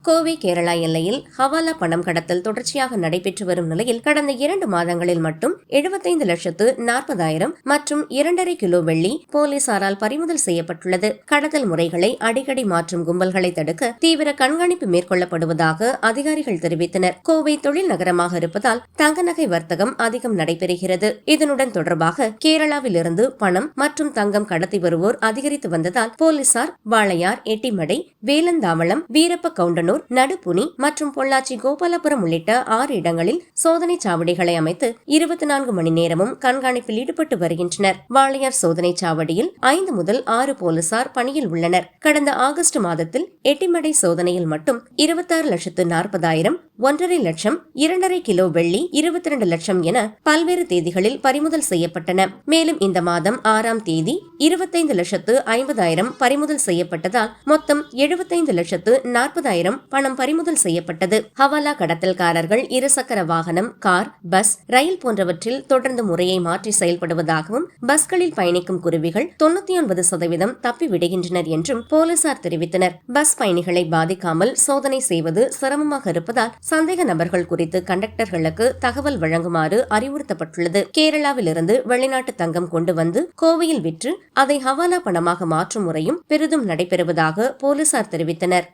கோவை கேரளா எல்லையில் ஹவாலா பணம் கடத்தல் தொடர்ச்சியாக நடைபெற்று வரும் நிலையில் கடந்த 2 மாதங்களில் மட்டும் 75,40,000 மற்றும் 2.5 கிலோ வெள்ளி போலீசாரால் பறிமுதல் செய்யப்பட்டுள்ளது. கடத்தல் முறைகளை அடிக்கடி மாற்றும் கும்பல்களை தடுக்க தீவிர கண்காணிப்பு மேற்கொள்ளப்படுவதாக அதிகாரிகள் தெரிவித்தனர். கோவை தொழில் நகரமாக இருப்பதால் தங்க நகை வர்த்தகம் அதிகம் நடைபெறுகிறது. இதனுடன் தொடர்பாக கேரளாவில் இருந்து பணம் மற்றும் தங்கம் கடத்தி வருவோர் அதிகரித்து வந்ததால் போலீசார் வாளையார், எட்டிமடை, வேலந்தாவளம், வீரப்ப கவுண்டனூர், நடுப்புனி மற்றும் பொள்ளாச்சி, கோபாலபுரம் உள்ளிட்ட 6 இடங்களில் சோதனை சாவடிகளை அமைத்து 24 மணி நேரமும் கண்காணிப்பில் ஈடுபட்டு வருகின்றனர். வாளையார் சோதனை சாவடியில் 5 முதல் 6 போலீசார் பணியில் உள்ளனர். கடந்த ஆகஸ்ட் மாதத்தில் எட்டிமடை சோதனையில் மட்டும் 26,40,000, 1.5 லட்சம், 2.5 கிலோ வெள்ளி, 22 லட்சம் என பல்வேறு தேதிகளில் பறிமுதல் செய்யப்பட்டன. மேலும் இந்த மாதம் 6ஆம் தேதி 25,50,000 பறிமுதல் செய்யப்பட்டதால் மொத்தம் 75,40,000 பணம் பறிமுதல் செய்யப்பட்டது. ஹவாலா கடத்தல்காரர்கள் இருசக்கர வாகனம், கார், பஸ், ரயில் போன்றவற்றில் தொடர்ந்து முறையை மாற்றி செயல்படுவதாகவும் பஸ்களில் பயணிக்கும் குருவிகள் 99% தப்பி விடுகின்றனர் என்றும் போலீசார் தெரிவித்தனர். பஸ் பயணிகளை பாதிக்காமல் சோதனை செய்வது சிரமமாக இருப்பதால் சந்தேக நபர்கள் குறித்து கண்டக்டர்களுக்கு தகவல் வழங்குமாறு அறிவுறுத்தப்பட்டுள்ளது. கேரளாவில் இருந்து வெளிநாட்டு தங்கம் கொண்டு வந்து கோவையில் விற்று அதை ஹவாலா பணமாக மாற்றும் முறையும் பெரிதும் நடைபெறுவதாக போலீசார் தெரிவித்தனர்.